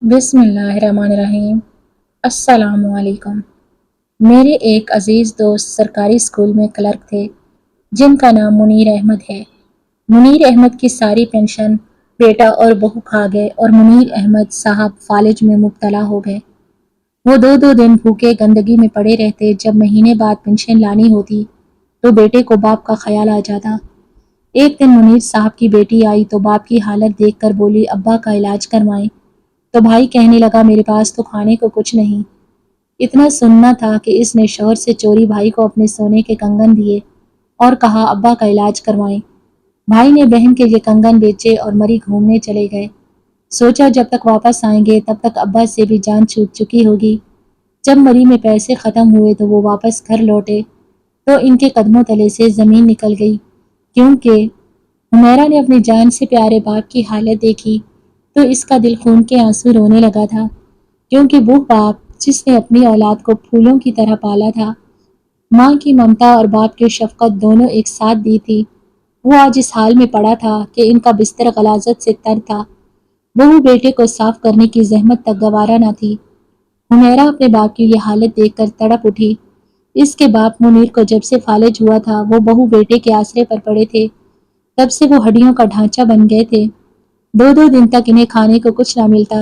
بسم اللہ الرحمن الرحیم۔ السلام علیکم۔ میرے ایک عزیز دوست سرکاری اسکول میں کلرک تھے جن کا نام منیر احمد ہے۔ منیر احمد کی ساری پینشن بیٹا اور بہو کھا گئے اور منیر احمد صاحب فالج میں مبتلا ہو گئے۔ وہ دو دو دن بھوکے گندگی میں پڑے رہتے۔ جب مہینے بعد پینشن لانی ہوتی تو بیٹے کو باپ کا خیال آ جاتا۔ ایک دن منیر صاحب کی بیٹی آئی تو باپ کی حالت دیکھ کر بولی ابا کا علاج کروائیں، تو بھائی کہنے لگا میرے پاس تو کھانے کو کچھ نہیں۔ اتنا سننا تھا کہ اس نے شوہر سے چوری بھائی کو اپنے سونے کے کنگن دیے اور کہا ابا کا علاج کروائیں۔ بھائی نے بہن کے یہ کنگن بیچے اور مری گھومنے چلے گئے۔ سوچا جب تک واپس آئیں گے تب تک ابا سے بھی جان چھوٹ چکی ہوگی۔ جب مری میں پیسے ختم ہوئے تو وہ واپس گھر لوٹے تو ان کے قدموں تلے سے زمین نکل گئی، کیونکہ حمیرہ نے اپنی جان سے پیارے باپ کی حالت دیکھی تو اس کا دل خون کے آنسو رونے لگا تھا، کیونکہ وہ باپ جس نے اپنی اولاد کو پھولوں کی طرح پالا تھا، ماں کی ممتا اور باپ کی شفقت دونوں ایک ساتھ دی تھی، وہ آج اس حال میں پڑا تھا کہ ان کا بستر غلاظت سے تر تھا۔ بہو بیٹے کو صاف کرنے کی زحمت تک گوارا نہ تھی۔ حمیرہ اپنے باپ کی یہ حالت دیکھ کر تڑپ اٹھی۔ اس کے باپ منیر کو جب سے فالج ہوا تھا وہ بہو بیٹے کے آسرے پر پڑے تھے، تب سے وہ ہڈیوں کا ڈھانچہ بن گئے تھے۔ دو دو دن تک انہیں کھانے کو کچھ نہ ملتا،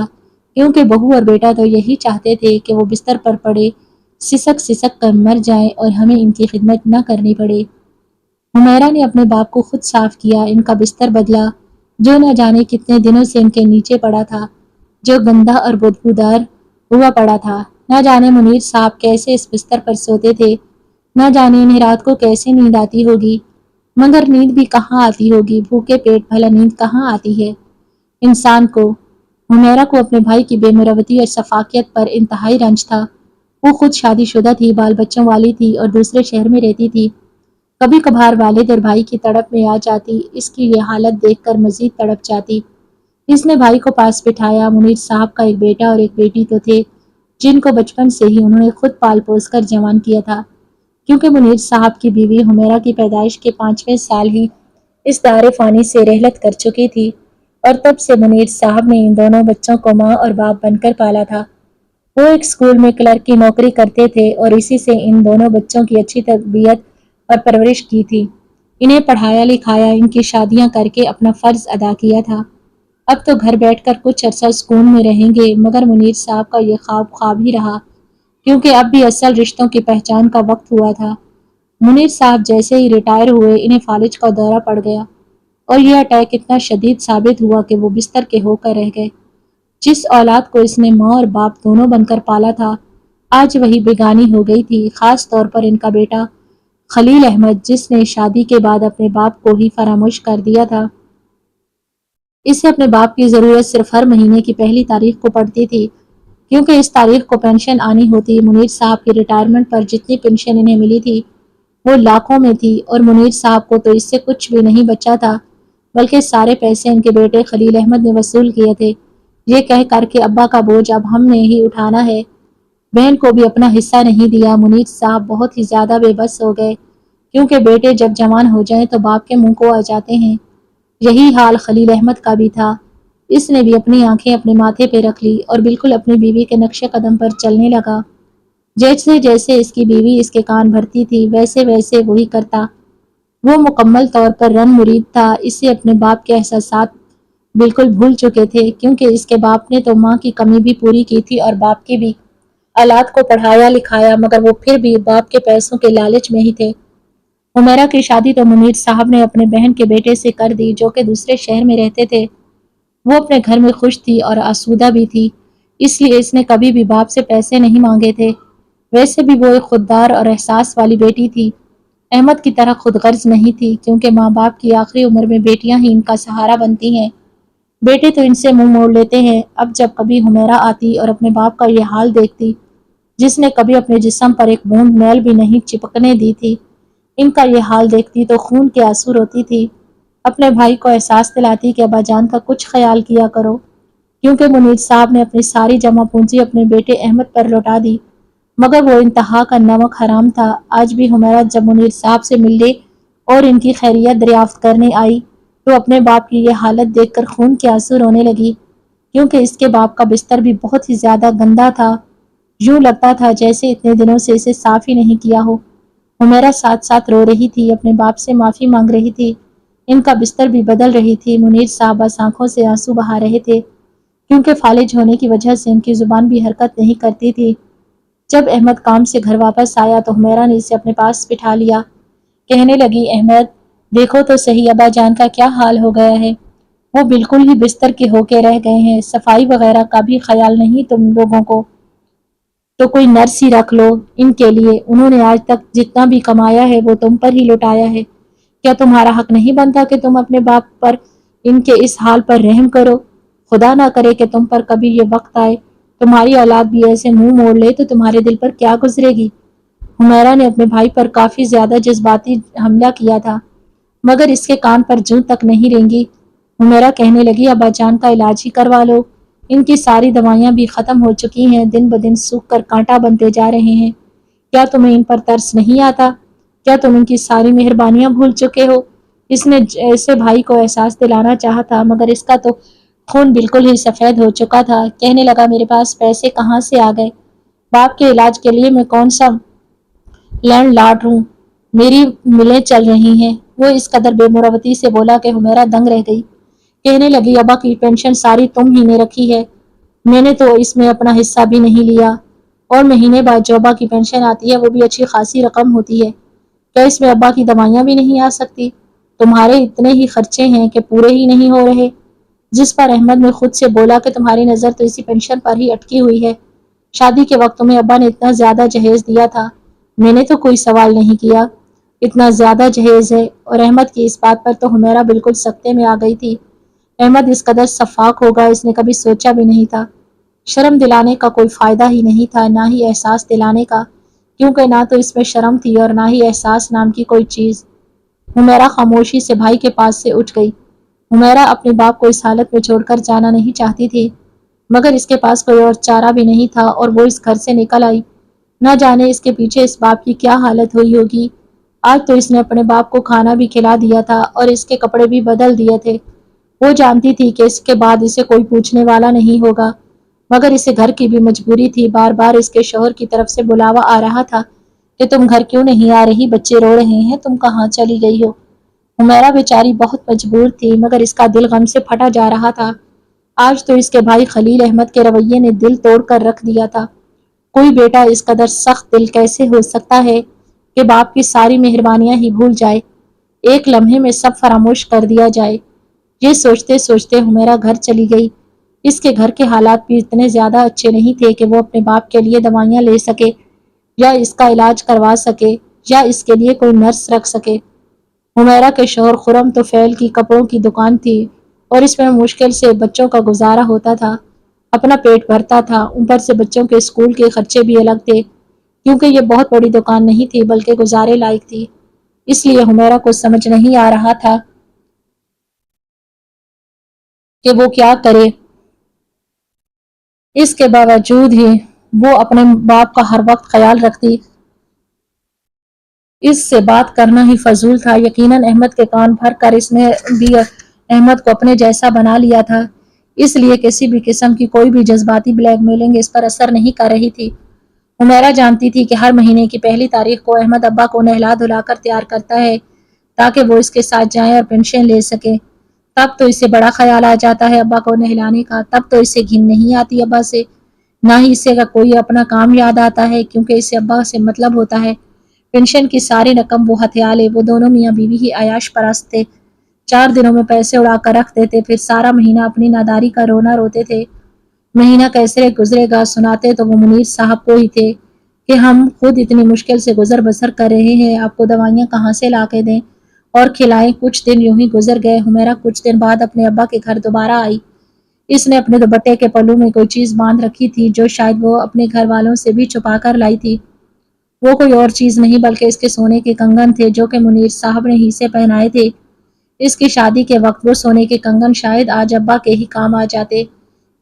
کیونکہ بہو اور بیٹا تو یہی چاہتے تھے کہ وہ بستر پر پڑے سسک سسک کر مر جائیں اور ہمیں ان کی خدمت نہ کرنی پڑے۔ حمیرہ نے اپنے باپ کو خود صاف کیا، ان کا بستر بدلا جو نہ جانے کتنے دنوں سے ان کے نیچے پڑا تھا، جو گندا اور بدبودار ہوا پڑا تھا۔ نہ جانے منیر صاحب کیسے اس بستر پر سوتے تھے، نہ جانے انہیں رات کو کیسے نیند آتی ہوگی، مگر نیند بھی کہاں آتی ہوگی، بھوکے پیٹ بھلا نیند کہاں آتی ہے انسان کو۔ حمیرہ کو اپنے بھائی کی بے مروتی اور شفافیت پر انتہائی رنج تھا۔ وہ خود شادی شدہ تھی، بال بچوں والی تھی اور دوسرے شہر میں رہتی تھی۔ کبھی کبھار والد اور بھائی کی تڑپ میں آ جاتی، اس کی یہ حالت دیکھ کر مزید تڑپ جاتی۔ اس نے بھائی کو پاس بٹھایا۔ منیر صاحب کا ایک بیٹا اور ایک بیٹی تو تھے جن کو بچپن سے ہی انہوں نے خود پال پوس کر جوان کیا تھا، کیونکہ منیر صاحب کی بیوی حمیرہ کی پیدائش کے 5ویں سال ہی اس دار فانی سے رحلت کر چکی تھی، اور تب سے منیر صاحب نے ان دونوں بچوں کو ماں اور باپ بن کر پالا تھا۔ وہ ایک اسکول میں کلرک کی نوکری کرتے تھے اور اسی سے ان دونوں بچوں کی اچھی تربیت اور پرورش کی تھی۔ انہیں پڑھایا لکھایا، ان کی شادیاں کر کے اپنا فرض ادا کیا تھا۔ اب تو گھر بیٹھ کر کچھ عرصہ سکون میں رہیں گے، مگر منیر صاحب کا یہ خواب خواب ہی رہا، کیونکہ اب بھی اصل رشتوں کی پہچان کا وقت ہوا تھا۔ منیر صاحب جیسے ہی ریٹائر ہوئے انہیں فالج کا دورہ پڑ گیا، اور یہ اٹیک اتنا شدید ثابت ہوا کہ وہ بستر کے ہو کر رہ گئے۔ جس اولاد کو اس نے ماں اور باپ دونوں بن کر پالا تھا، آج وہی بیگانی ہو گئی تھی، خاص طور پر ان کا بیٹا خلیل احمد، جس نے شادی کے بعد اپنے باپ کو ہی فراموش کر دیا تھا۔ اسے اپنے باپ کی ضرورت صرف ہر مہینے کی پہلی تاریخ کو پڑتی تھی، کیونکہ اس تاریخ کو پینشن آنی ہوتی۔ منیر صاحب کی ریٹائرمنٹ پر جتنی پینشن انہیں ملی تھی وہ لاکھوں میں تھی، اور منیر صاحب کو تو اس سے کچھ بھی نہیں بچا تھا، بلکہ سارے پیسے ان کے بیٹے خلیل احمد نے وصول کیے تھے، یہ کہہ کر کہ ابا کا بوجھ اب ہم نے ہی اٹھانا ہے۔ بہن کو بھی اپنا حصہ نہیں دیا۔ منیر صاحب بہت ہی زیادہ بے بس ہو گئے، کیونکہ بیٹے جب جوان ہو جائیں تو باپ کے منہ کو آ جاتے ہیں۔ یہی حال خلیل احمد کا بھی تھا۔ اس نے بھی اپنی آنکھیں اپنے ماتھے پہ رکھ لی اور بالکل اپنی بیوی کے نقش قدم پر چلنے لگا۔ جیسے جیسے اس کی بیوی اس کے کان بھرتی تھی ویسے ویسے وہی کرتا۔ وہ مکمل طور پر رن مرید تھا، اسے اپنے باپ کے احساسات بالکل بھول چکے تھے، کیونکہ اس کے باپ نے تو ماں کی کمی بھی پوری کی تھی اور باپ کی بھی۔ اولاد کو پڑھایا لکھایا، مگر وہ پھر بھی باپ کے پیسوں کے لالچ میں ہی تھے۔ حمیرہ کی شادی تو منیر صاحب نے اپنے بہن کے بیٹے سے کر دی، جو کہ دوسرے شہر میں رہتے تھے۔ وہ اپنے گھر میں خوش تھی اور آسودہ بھی تھی، اس لیے اس نے کبھی بھی باپ سے پیسے نہیں مانگے تھے۔ ویسے بھی وہ ایک خوددار اور احساس والی بیٹی تھی، احمد کی طرح خود غرض نہیں تھی، کیونکہ ماں باپ کی آخری عمر میں بیٹیاں ہی ان کا سہارا بنتی ہیں، بیٹے تو ان سے منہ موڑ لیتے ہیں۔ اب جب کبھی حمیرہ آتی اور اپنے باپ کا یہ حال دیکھتی، جس نے کبھی اپنے جسم پر ایک بوند میل بھی نہیں چپکنے دی تھی، ان کا یہ حال دیکھتی تو خون کے آنسو روتی تھی، اپنے بھائی کو احساس دلاتی کہ ابا جان کا کچھ خیال کیا کرو، کیونکہ منیر صاحب نے اپنی ساری جمع پونجی اپنے بیٹے احمد پر لوٹا دی، مگر وہ انتہا کا نمک حرام تھا۔ آج بھی حمیرہ جب منیر صاحب سے ملنے اور ان کی خیریت دریافت کرنے آئی تو اپنے باپ کی یہ حالت دیکھ کر خون کے آنسو رونے لگی۔ کیونکہ اس کے باپ کا بستر بھی بہت ہی زیادہ گندا تھا، یوں لگتا تھا جیسے اتنے دنوں سے اسے صاف ہی نہیں کیا ہو۔ حمیرہ ساتھ ساتھ رو رہی تھی، اپنے باپ سے معافی مانگ رہی تھی، ان کا بستر بھی بدل رہی تھی۔ منیر صاحب بس آنکھوں سے آنسو بہا رہے تھے، کیونکہ فالج ہونے کی وجہ سے ان کی زبان بھی حرکت نہیں کرتی تھی۔ جب احمد کام سے گھر واپس آیا تو حمیرہ نے اسے اپنے پاس بٹھا لیا، کہنے لگی، احمد دیکھو تو صحیح ابا جان کا کیا حال ہو گیا ہے، وہ بالکل ہی بستر کے ہو کے رہ گئے ہیں، صفائی وغیرہ کا بھی خیال نہیں تم لوگوں کو، تو کوئی نرس ہی رکھ لو ان کے لیے، انہوں نے آج تک جتنا بھی کمایا ہے وہ تم پر ہی لٹایا ہے، کیا تمہارا حق نہیں بنتا کہ تم اپنے باپ پر ان کے اس حال پر رحم کرو؟ خدا نہ کرے کہ تم پر کبھی یہ وقت آئے، تمہاری اولاد بھی ایسے منہ موڑ لے تو تمہارے دل پر کیا گزرے گی؟ حمیرہ نے اپنے بھائی پر کافی زیادہ جذباتی حملہ کیا تھا، مگر اس کے کان پر جوں تک نہیں رینگی۔ حمیرہ کہنے لگی، ابا جان کا علاج ہی کروا لو، ان کی ساری دوائیاں بھی ختم ہو چکی ہیں، دن بدن سوکھ کر کانٹا بنتے جا رہے ہیں، کیا تمہیں ان پر ترس نہیں آتا؟ کیا تم ان کی ساری مہربانیاں بھول چکے ہو؟ اس نے ایسے بھائی کو احساس دلانا چاہا تھا، مگر اس کا تو خون بالکل ہی سفید ہو چکا تھا۔ کہنے لگا، میرے پاس پیسے کہاں سے آ گئے؟ باپ کے علاج کے لیے میں کون سا لینڈ لارڈ ہوں، میری ملیں چل رہی ہیں۔ وہ اس قدر بے مروتی سے بولا کہ حمیرہ دنگ رہ گئی، کہنے لگی، ابا کی پینشن ساری تم ہی نے رکھی ہے، میں نے تو اس میں اپنا حصہ بھی نہیں لیا، اور مہینے بعد جو ابا کی پینشن آتی ہے وہ بھی اچھی خاصی رقم ہوتی ہے، کیا اس میں ابا کی دوائیاں بھی نہیں آ سکتی؟ تمہارے اتنے ہی خرچے ہیں کہ پورے ہی نہیں ہو رہے؟ جس پر احمد نے خود سے بولا کہ تمہاری نظر تو اسی پینشن پر ہی اٹکی ہوئی ہے، شادی کے وقت تمہیں ابا نے اتنا زیادہ جہیز دیا تھا، میں نے تو کوئی سوال نہیں کیا، اتنا زیادہ جہیز ہے۔ اور احمد کی اس بات پر تو حمیرہ بالکل سکتے میں آ گئی تھی، احمد اس قدر شفاق ہوگا اس نے کبھی سوچا بھی نہیں تھا۔ شرم دلانے کا کوئی فائدہ ہی نہیں تھا، نہ ہی احساس دلانے کا، کیونکہ نہ تو اس میں شرم تھی اور نہ ہی احساس نام کی کوئی چیز۔ حمیرہ خاموشی سے بھائی کے پاس سے اٹھ گئی۔ حمیرہ اپنے باپ کو اس حالت میں چھوڑ کر جانا نہیں چاہتی تھی، مگر اس کے پاس کوئی اور چارہ بھی نہیں تھا، اور وہ اس گھر سے نکل آئی۔ نہ جانے اس کے پیچھے اس باپ کی کیا حالت ہوئی ہوگی۔ آج تو اس نے اپنے باپ کو کھانا بھی کھلا دیا تھا اور اس کے کپڑے بھی بدل دیے تھے۔ وہ جانتی تھی کہ اس کے بعد اسے کوئی پوچھنے والا نہیں ہوگا، مگر اسے گھر کی بھی مجبوری تھی، بار بار اس کے شوہر کی طرف سے بلاوا آ رہا تھا کہ تم گھر کیوں نہیں آ رہی، بچے رو رہے ہیں، تم کہاں چلی گئی ہو؟ حمیرہ بیچاری بہت مجبور تھی، مگر اس کا دل غم سے پھٹا جا رہا تھا۔ آج تو اس کے بھائی خلیل احمد کے رویے نے دل توڑ کر رکھ دیا تھا۔ کوئی بیٹا اس قدر سخت دل کیسے ہو سکتا ہے کہ باپ کی ساری مہربانیاں ہی بھول جائے، ایک لمحے میں سب فراموش کر دیا جائے؟ یہ سوچتے سوچتے حمیرہ گھر چلی گئی۔ اس کے گھر کے حالات بھی اتنے زیادہ اچھے نہیں تھے کہ وہ اپنے باپ کے لیے دوائیاں لے سکے، یا اس کا علاج کروا سکے، یا اس کے لیے کوئی نرس رکھ سکے۔ حمیرہ کے شوہر خرم تو فیل کی کپڑوں کی دکان تھی، اور اس میں مشکل سے بچوں کا گزارا ہوتا تھا، اپنا پیٹ بھرتا تھا، اوپر سے بچوں کے اسکول کے خرچے بھی الگ تھے، کیونکہ یہ بہت بڑی دکان نہیں تھی بلکہ گزارے لائق تھی۔ اس لیے حمیرہ کو سمجھ نہیں آ رہا تھا کہ وہ کیا کرے۔ اس کے باوجود ہی وہ اپنے باپ کا ہر وقت خیال رکھتی، اس سے بات کرنا ہی فضول تھا۔ یقیناً احمد کے کان بھر کر اس نے بھی احمد کو اپنے جیسا بنا لیا تھا، اس لیے کسی بھی قسم کی کوئی بھی جذباتی بلیک میلنگ اس پر اثر نہیں کر رہی تھی۔ حمیرہ جانتی تھی کہ ہر مہینے کی پہلی تاریخ کو احمد ابا کو نہلا دھلا کر تیار کرتا ہے تاکہ وہ اس کے ساتھ جائیں اور پینشن لے سکے۔ تب تو اسے بڑا خیال آ جاتا ہے ابا کو نہلانے کا، تب تو اسے گھن نہیں آتی ابا سے، نہ ہی اسے کا کوئی اپنا کام یاد آتا ہے، کیونکہ اسے ابا سے مطلب ہوتا ہے۔ پینشن کی ساری رقم وہ ہتھیالے، وہ دونوں میاں بیوی ہی عیاش پرست تھے، 4 دنوں میں پیسے اڑا کر رکھ دیتے، پھر سارا مہینہ اپنی ناداری کا رونا روتے تھے۔ مہینہ کیسے گزرے گا سناتے تو وہ منیر صاحب کو ہی تھے کہ ہم خود اتنی مشکل سے گزر بسر کر رہے ہیں، آپ کو دوائیاں کہاں سے لا کے دیں اور کھلائیں۔ کچھ دن یوں ہی گزر گئے۔ حمیرہ کچھ دن بعد اپنے ابا کے گھر دوبارہ آئی۔ اس نے اپنے دوپٹے کے پلو میں کوئی چیز باندھ رکھی تھی جو شاید وہ اپنے گھر والوں سے بھی چھپا کر لائی تھی۔ وہ کوئی اور چیز نہیں بلکہ اس کے سونے کے کنگن تھے جو کہ منیر صاحب نے ہی سے پہنائے تھے۔ اس کی شادی کے وقت وہ سونے کے کنگن شاید آج ابا کے ہی کام آ جاتے،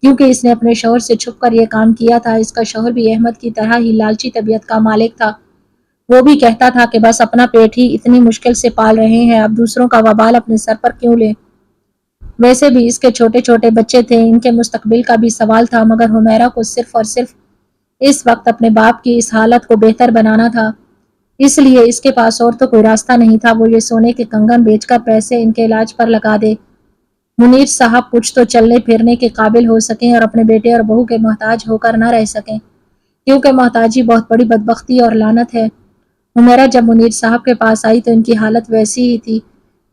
کیونکہ اس نے اپنے شوہر سے چھپ کر یہ کام کیا تھا۔ اس کا شوہر بھی احمد کی طرح ہی لالچی طبیعت کا مالک تھا، وہ بھی کہتا تھا کہ بس اپنا پیٹ ہی اتنی مشکل سے پال رہے ہیں، اب دوسروں کا وبال اپنے سر پر کیوں لیں۔ ویسے بھی اس کے چھوٹے چھوٹے بچے تھے، ان کے مستقبل کا بھی سوال تھا، مگر حمیرہ کو صرف اور صرف اس وقت اپنے باپ کی اس حالت کو بہتر بنانا تھا۔ اس لیے اس کے پاس اور تو کوئی راستہ نہیں تھا، وہ یہ سونے کے کنگن بیچ کر پیسے ان کے علاج پر لگا دے۔ منیر صاحب کچھ تو چلنے پھرنے کے قابل ہو سکیں اور اپنے بیٹے اور بہو کے محتاج ہو کر نہ رہ سکیں، کیونکہ محتاجی بہت بڑی بدبختی اور لعنت ہے۔ حمیرہ جب منیر صاحب کے پاس آئی تو ان کی حالت ویسی ہی تھی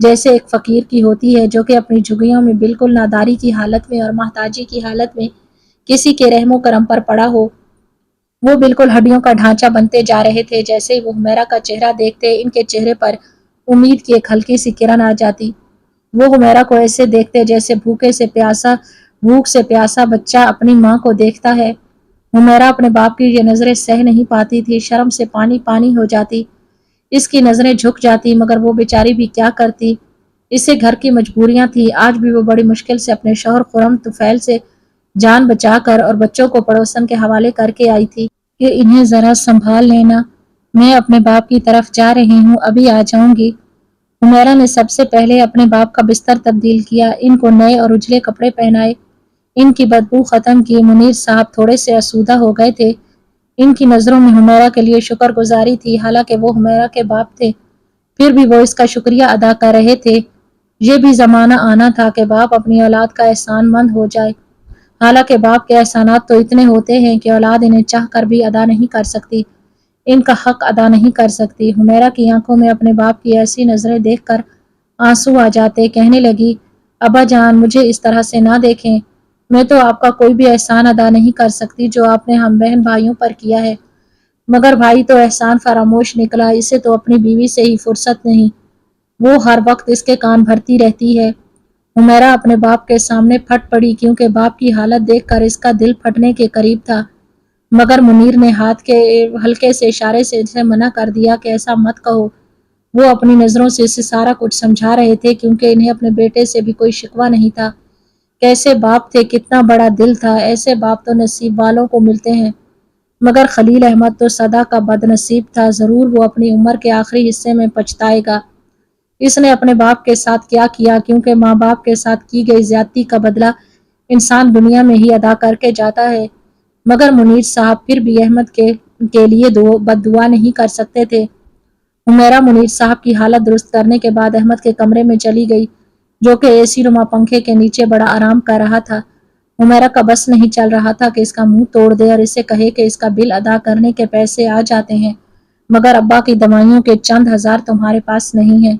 جیسے ایک فقیر کی ہوتی ہے، جو کہ اپنی جھگیوں میں بالکل ناداری کی حالت میں اور محتاجی کی حالت میں کسی کے رحم و کرم پر پڑا ہو۔ وہ بالکل ہڈیوں کا ڈھانچہ بنتے جا رہے تھے۔ جیسے ہی وہ حمیرہ کا چہرہ دیکھتے، ان کے چہرے پر امید کی ایک ہلکی سی کرن آ جاتی۔ وہ حمیرہ کو ایسے دیکھتے جیسے بھوک سے پیاسا بچہ اپنی ماں کو دیکھتا ہے۔ حمیرہ اپنے باپ کی یہ نظریں سہ نہیں پاتی تھی، شرم سے پانی پانی ہو جاتی، اس کی نظریں جھک جاتی، مگر وہ بیچاری بھی کیا کرتی، اسے گھر کی مجبوریاں تھی۔ آج بھی وہ بڑی مشکل سے اپنے شوہر خرم طفیل سے جان بچا کر اور بچوں کو پڑوسن کے حوالے کر کے آئی تھی کہ انہیں ذرا سنبھال لینا، میں اپنے باپ کی طرف جا رہی ہوں، ابھی آ جاؤں گی۔ حمیرہ نے سب سے پہلے اپنے باپ کا بستر تبدیل کیا، ان کو نئے اور اجلے کپڑے پہنائے، ان کی بدبو ختم کی۔ منیر صاحب تھوڑے سے آسودہ ہو گئے تھے، ان کی نظروں میں حمیرہ کے لیے شکر گزاری تھی، حالانکہ وہ حمیرہ کے باپ تھے، پھر بھی وہ اس کا شکریہ ادا کر رہے تھے۔ یہ بھی زمانہ آنا تھا کہ باپ اپنی اولاد کا احسان مند ہو جائے، حالانکہ باپ کے احسانات تو اتنے ہوتے ہیں کہ اولاد انہیں چاہ کر بھی ادا نہیں کر سکتی، ان کا حق ادا نہیں کر سکتی۔ حمیرہ کی آنکھوں میں اپنے باپ کی ایسی نظریں دیکھ کر آنسو آ جاتے، کہنے لگی، ابا جان مجھے اس طرح سے نہ دیکھیں، میں تو آپ کا کوئی بھی احسان ادا نہیں کر سکتی جو آپ نے ہم بہن بھائیوں پر کیا ہے، مگر بھائی تو احسان فراموش نکلا، اسے تو اپنی بیوی سے ہی فرصت نہیں، وہ ہر وقت اس کے کان بھرتی رہتی ہے۔ حمیرہ اپنے باپ کے سامنے پھٹ پڑی، کیونکہ باپ کی حالت دیکھ کر اس کا دل پھٹنے کے قریب تھا، مگر منیر نے ہاتھ کے ہلکے سے اشارے سے اسے منع کر دیا کہ ایسا مت کہو۔ وہ اپنی نظروں سے اسے سارا کچھ سمجھا رہے تھے، کیونکہ انہیں اپنے بیٹے سے بھی کوئی شکوہ نہیں تھا۔ کیسے باپ تھے، کتنا بڑا دل تھا، ایسے باپ تو نصیب والوں کو ملتے ہیں، مگر خلیل احمد تو صدا کا بد نصیب تھا، ضرور وہ اپنی عمر کے آخری حصے میں پچھتائے گا، اس نے اپنے باپ کے ساتھ کیا کیا، کیونکہ ماں باپ کے ساتھ کی گئی زیادتی کا بدلہ انسان دنیا میں ہی ادا کر کے جاتا ہے۔ مگر منیر صاحب پھر بھی احمد کے لیے بد دعا نہیں کر سکتے تھے۔ حمیرہ منیر صاحب کی حالت درست کرنے کے بعد احمد کے کمرے میں چلی گئی، جو کہ اے سی نما پنکھے کے نیچے بڑا آرام کر رہا تھا۔ حمیرہ کا بس نہیں چل رہا تھا کہ اس کا منہ توڑ دے اور اسے کہے کہ اس کا بل ادا کرنے کے پیسے آ جاتے ہیں، مگر ابا کی دوائیوں کے چند ہزار تمہارے پاس نہیں ہیں،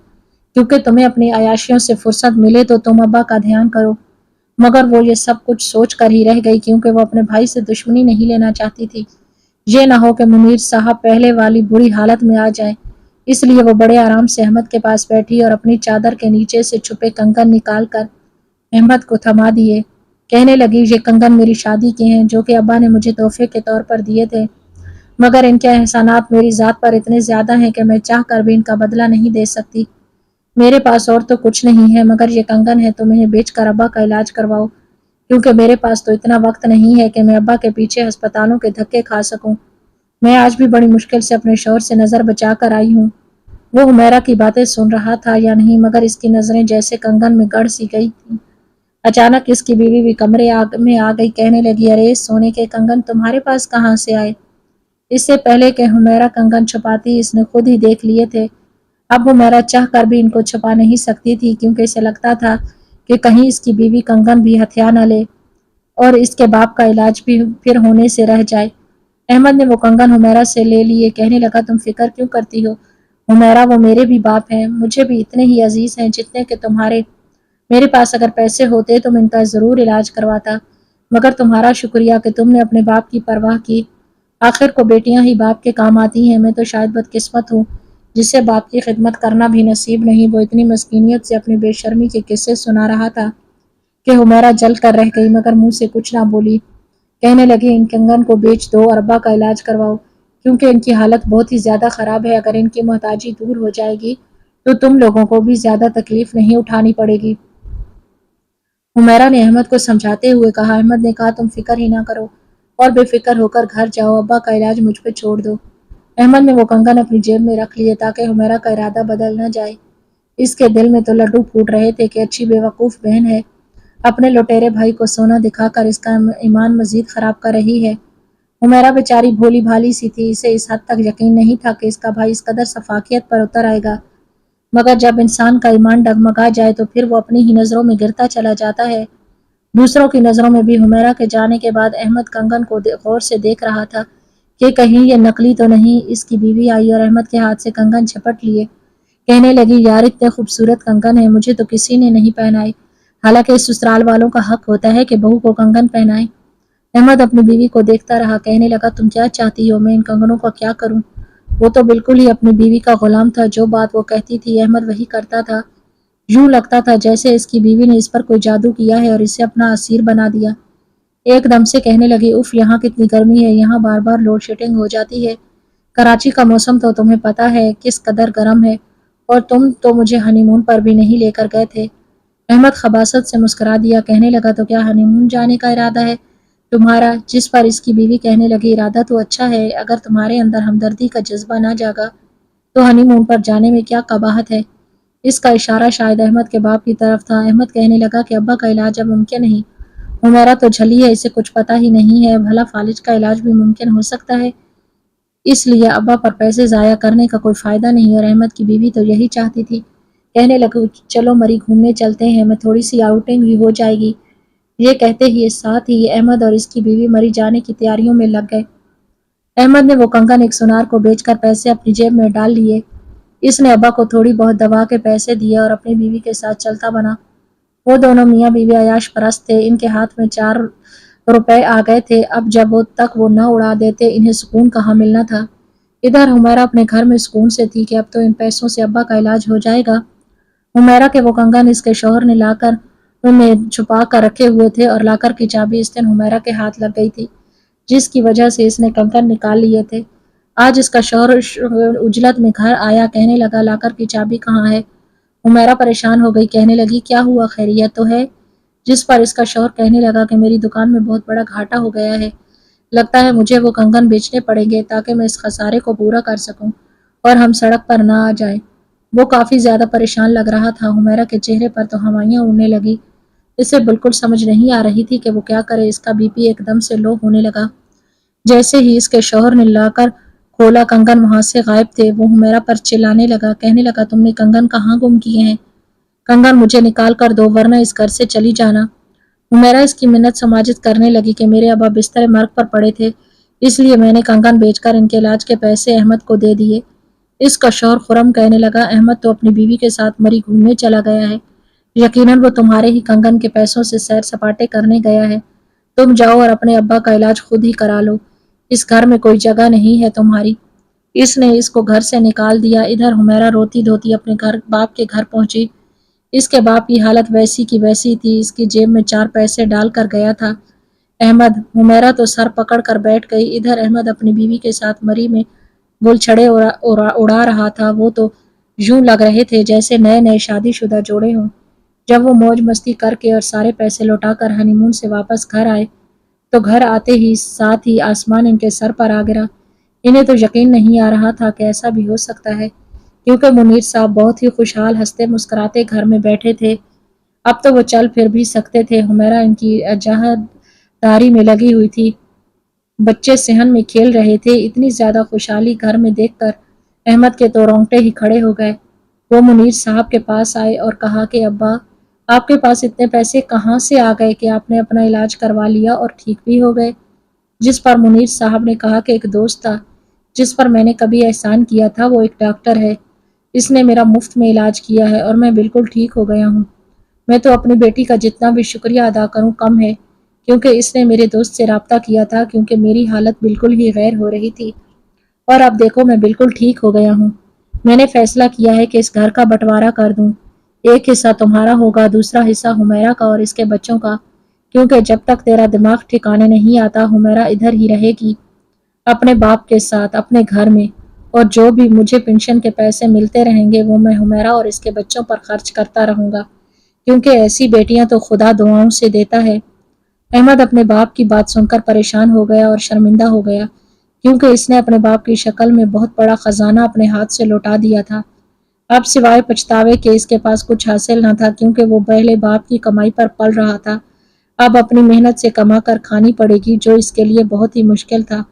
کیونکہ تمہیں اپنی عیاشیوں سے فرصت ملے تو تم ابا کا دھیان کرو۔ مگر وہ یہ سب کچھ سوچ کر ہی رہ گئی، کیونکہ وہ اپنے بھائی سے دشمنی نہیں لینا چاہتی تھی، یہ نہ ہو کہ منیر صاحب پہلے والی بری حالت میں آ جائیں۔ اس لیے وہ بڑے آرام سے احمد کے پاس بیٹھی اور اپنی چادر کے نیچے سے چھپے کنگن نکال کر احمد کو تھما دیے، کہنے لگی، یہ کنگن میری شادی کے ہیں، جو کہ ابا نے مجھے تحفے کے طور پر دیے تھے، مگر ان کے احسانات میری ذات پر اتنے زیادہ ہیں کہ میں چاہ کر بھی ان کا بدلہ نہیں دے سکتی۔ میرے پاس اور تو کچھ نہیں ہے، مگر یہ کنگن ہے، تم انہیں بیچ کر ابا کا علاج کرواؤ، کیونکہ میرے پاس تو اتنا وقت نہیں ہے کہ میں ابا کے پیچھے ہسپتالوں کے دھکے کھا سکوں۔ میں آج بھی بڑی مشکل سے اپنے شوہر سے نظر بچا کر آئی ہوں۔ وہ حمیرہ کی باتیں سن رہا تھا یا نہیں، مگر اس کی نظریں جیسے کنگن میں گڑ سی گئی تھیں۔ اچانک اس کی بیوی بھی کمرے میں آ گئی، کہنے لگی، ارے سونے کے کنگن تمہارے پاس کہاں سے آئے؟ اس سے پہلے کہ حمیرہ کنگن چھپاتی، اس نے خود ہی دیکھ لیے تھے۔ اب حمیرہ چاہ کر بھی ان کو چھپا نہیں سکتی تھی، کیونکہ اسے لگتا تھا کہ کہیں اس کی بیوی کنگن بھی ہتھیا نہ لے اور اس کے باپ کا علاج بھی پھر ہونے سے رہ جائے۔ احمد نے وہ کنگن حمیرہ سے لے لیے، کہنے لگا، تم فکر کیوں کرتی ہو حمیرہ، وہ میرے بھی باپ ہیں، مجھے بھی اتنے ہی عزیز ہیں جتنے کہ تمہارے۔ میرے پاس اگر پیسے ہوتے تو میں ان کا ضرور علاج کرواتا، مگر تمہارا شکریہ کہ تم نے اپنے باپ کی پرواہ کی، آخر کو بیٹیاں ہی باپ کے کام آتی ہیں، میں تو شاید بدقسمت ہوں جسے باپ کی خدمت کرنا بھی نصیب نہیں۔ وہ اتنی مسکینیت سے اپنی بے شرمی کے قصے سنا رہا تھا کہ حمیرہ جل کر رہ گئی، مگر منہ سے کچھ نہ بولی، کہنے لگی، ان کنگن کو بیچ دو اور ابا کا علاج کرواؤ، کیونکہ ان کی حالت بہت ہی زیادہ خراب ہے، اگر ان کی محتاجی دور ہو جائے گی تو تم لوگوں کو بھی زیادہ تکلیف نہیں اٹھانی پڑے گی۔ حمیرہ نے احمد کو سمجھاتے ہوئے کہا۔ احمد نے کہا، تم فکر ہی نہ کرو اور بے فکر ہو کر گھر جاؤ، ابا کا علاج مجھ پہ چھوڑ دو۔ احمد نے وہ کنگن اپنی جیب میں رکھ لیے تاکہ حمیرہ کا ارادہ بدل نہ جائے۔ اس کے دل میں تو لڈو پھوٹ رہے تھے کہ اچھی بے وقوف بہن ہے، اپنے لٹیرے بھائی کو سونا دکھا کر اس کا ایمان مزید خراب کر رہی ہے۔ حمیرہ بیچاری بھولی بھالی سی تھی، اسے اس حد تک یقین نہیں تھا کہ اس کا بھائی اس قدر سفاکیت پر اتر آئے گا، مگر جب انسان کا ایمان ڈگمگا جائے تو پھر وہ اپنی ہی نظروں میں گرتا چلا جاتا ہے۔ دوسروں کی نظروں میں بھی حمیرہ کے جانے کے بعد احمد کنگن کو غور سے دیکھ رہا تھا کہ کہیں یہ نقلی تو نہیں۔ اس کی بیوی آئی اور احمد کے ہاتھ سے کنگن جھپٹ لیے، کہنے لگی یار اتنے خوبصورت کنگن ہیں، مجھے تو کسی نے نہیں پہنائے، حالانکہ اس سسرال والوں کا حق ہوتا ہے کہ بہو کو کنگن پہنائیں۔ احمد اپنی بیوی کو دیکھتا رہا، کہنے لگا تم کیا چاہتی ہو، میں ان کنگنوں کا کیا کروں؟ وہ تو بالکل ہی اپنی بیوی کا غلام تھا، جو بات وہ کہتی تھی احمد وہی کرتا تھا۔ یوں لگتا تھا جیسے اس کی بیوی نے اس پر کوئی جادو کیا ہے اور اسے اپنا اسیر بنا دیا۔ ایک دم سے کہنے لگی اف یہاں کتنی گرمی ہے، یہاں بار بار لوڈ شیڈنگ ہو جاتی ہے، کراچی کا موسم تو تمہیں پتہ ہے کس قدر گرم ہے، اور تم تو مجھے ہنی مون پر بھی نہیں لے کر گئے تھے۔ احمد خباثت سے مسکرا دیا، کہنے لگا تو کیا ہنی مون جانے کا ارادہ ہے تمہارا؟ جس پر اس کی بیوی کہنے لگی ارادہ تو اچھا ہے، اگر تمہارے اندر ہمدردی کا جذبہ نہ جاگا تو ہنی مون پر جانے میں کیا قباحت ہے؟ اس کا اشارہ شاید احمد کے باپ کی طرف تھا۔ احمد کہنے لگا کہ ابا کا علاج اب ممکن نہیں، حمیرہ تو جھلی ہے، اسے کچھ پتہ ہی نہیں ہے، بھلا فالج کا علاج بھی ممکن ہو سکتا ہے، اس لیے ابا پر پیسے ضائع کرنے کا کوئی فائدہ نہیں۔ اور احمد کی بیوی تو یہی چاہتی تھی، کہنے لگی چلو مری گھومنے چلتے ہیں، میں تھوڑی سی آؤٹنگ بھی ہو جائے گی۔ یہ کہتے ہی ساتھ ہی احمد اور اس کی بیوی مری جانے کی تیاریوں میں لگ گئے۔ احمد نے وہ کنگن ایک سونار کو بیچ کر پیسے اپنی جیب میں ڈال لیے۔ اس نے ابا کو تھوڑی بہت دوا کے پیسے دیے اور اپنی بیوی کے ساتھ چلتا بنا۔ وہ دونوں میاں بیوی عیاش پرست تھے، ان کے ہاتھ میں 4 روپے آ گئے تھے، اب جب تک وہ نہ اڑا دیتے انہیں سکون کہاں ملنا تھا۔ ادھر حمیرہ اپنے گھر میں سکون سے تھی کہ اب تو ان پیسوں سے ابا کا علاج ہو جائے گا۔ حمیرہ کے وہ کنگن اس کے شوہر نے لا کر انہیں چھپا کر رکھے ہوئے تھے اور لاکر کی چابی اس دن حمیرہ کے ہاتھ لگ گئی تھی، جس کی وجہ سے اس نے کنگن نکال لیے تھے۔ آج اس کا شوہر عجلت میں گھر آیا، کہنے لگا لاکر کی چابی کہاں ہے؟ حمیرہ پریشان ہو گئی، کہنے لگی کیا ہوا، خیریت تو ہے؟ جس پر اس کا شوہر کہنے لگا کہ میری دکان میں بہت بڑا گھاٹا ہو گیا ہے، لگتا ہے مجھے وہ کنگن بیچنے پڑیں گے تاکہ میں اس خسارے کو پورا کر سکوں اور ہم سڑک پر نہ آ جائیں۔ وہ کافی زیادہ پریشان لگ رہا تھا، حمیرہ کے چہرے پر تو ہوائیاں اڑنے لگی، اسے بالکل سمجھ نہیں آ رہی تھی کہ وہ کیا کرے۔ اس کا بی پی ایک دم سے لو ہونے لگا۔ جیسے ہی اس کے شوہر نے لا کر کھولا کنگن وہاں سے غائب تھے۔ وہ حمیرہ پر چلانے لگا، کہنے لگا تم نے کنگن کہاں گم کیے ہیں؟ کنگن مجھے نکال کر دو ورنہ اس گھر سے چلی جانا۔ حمیرہ اس کی منت سماجت کرنے لگی کہ میرے ابا بستر مرگ پر پڑے تھے، اس لیے میں نے کنگن بیچ کر ان کے علاج کے پیسے احمد کو دے دیے۔ اس کا شوہر خرم کہنے لگا احمد تو اپنی بیوی کے ساتھ مری گھومنے چلا گیا ہے، یقیناً وہ تمہارے ہی کنگن کے پیسوں سے سیر سپاٹے کرنے گیا ہے، تم جاؤ اور اپنے ابا کا علاج خود ہی کرا لو، اس گھر میں کوئی جگہ نہیں ہے تمہاری۔ اس نے اس کو گھر سے نکال دیا۔ ادھر حمیرہ روتی دھوتی اپنے باپ کے گھر پہنچی۔ اس کے باپ کی حالت ویسی کی ویسی تھی، اس کی جیب میں 4 پیسے ڈال کر گیا تھا احمد۔ حمیرہ تو سر پکڑ کر بیٹھ گئی۔ ادھر احمد اپنی بیوی کے ساتھ مری میں گل چھڑے اڑا رہا تھا۔ وہ تو یوں لگ رہے تھے جیسے نئے نئے شادی شدہ جوڑے ہوں۔ جب وہ موج مستی کر کے اور سارے پیسے لوٹا کر ہنی مون سے واپس گھر آئے تو گھر آتے ہی ساتھ ہی آسمان ان کے سر پر آ گرا۔ انہیں تو یقین نہیں آ رہا تھا کہ ایسا بھی ہو سکتا ہے، کیونکہ منیر صاحب بہت ہی خوشحال ہنستے مسکراتے گھر میں بیٹھے تھے، اب تو وہ چل پھر بھی سکتے تھے۔ حمیرہ ان کی عزاداری میں لگی ہوئی تھی، بچے صحن میں کھیل رہے تھے۔ اتنی زیادہ خوشحالی گھر میں دیکھ کر احمد کے تو رونگٹے ہی کھڑے ہو گئے۔ وہ منیر صاحب کے پاس آئے اور کہا کہ ابا آپ کے پاس اتنے پیسے کہاں سے آ گئے کہ آپ نے اپنا علاج کروا لیا اور ٹھیک بھی ہو گئے؟ جس پر منیر صاحب نے کہا کہ ایک دوست تھا جس پر میں نے کبھی احسان کیا تھا، وہ ایک ڈاکٹر ہے، اس نے میرا مفت میں علاج کیا ہے اور میں بالکل ٹھیک ہو گیا ہوں۔ میں تو اپنی بیٹی کا جتنا بھی شکریہ ادا کروں کم ہے، کیونکہ اس نے میرے دوست سے رابطہ کیا تھا، کیونکہ میری حالت بالکل ہی غیر ہو رہی تھی، اور اب دیکھو میں بالکل ٹھیک ہو گیا ہوں۔ میں نے فیصلہ کیا ہے کہ اس گھر کا بٹوارا کر دوں، ایک حصہ تمہارا ہوگا، دوسرا حصہ حمیرہ کا اور اس کے بچوں کا، کیونکہ جب تک تیرا دماغ ٹھکانے نہیں آتا حمیرہ ادھر ہی رہے گی اپنے باپ کے ساتھ اپنے گھر میں، اور جو بھی مجھے پنشن کے پیسے ملتے رہیں گے وہ میں حمیرہ اور اس کے بچوں پر خرچ کرتا رہوں گا، کیونکہ ایسی بیٹیاں تو خدا دعاؤں سے دیتا ہے۔ احمد اپنے باپ کی بات سن کر پریشان ہو گیا اور شرمندہ ہو گیا، کیونکہ اس نے اپنے باپ کی شکل میں بہت بڑا خزانہ اپنے ہاتھ سے لوٹا دیا تھا۔ اب سوائے پچھتاوے کے اس کے پاس کچھ حاصل نہ تھا، کیونکہ وہ پہلے باپ کی کمائی پر پل رہا تھا، اب اپنی محنت سے کما کر کھانی پڑے گی، جو اس کے لیے بہت ہی مشکل تھا۔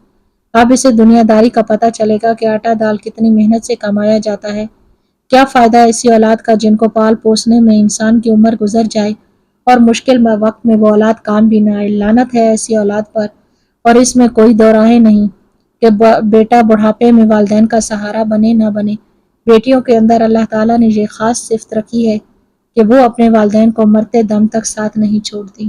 اب اسے دنیا داری کا پتہ چلے گا کہ آٹا دال کتنی محنت سے کمایا جاتا ہے۔ کیا فائدہ ایسی اولاد کا جن کو پال پوسنے میں انسان کی عمر گزر جائے اور مشکل وقت میں وہ اولاد کام بھی نہ آئے۔ لعنت ہے ایسی اولاد پر، اور اس میں کوئی دو رائے نہیں کہ بیٹا بڑھاپے میں والدین کا سہارا بنے نہ بنے۔ بیٹیوں کے اندر اللہ تعالیٰ نے یہ خاص صفت رکھی ہے کہ وہ اپنے والدین کو مرتے دم تک ساتھ نہیں چھوڑتی۔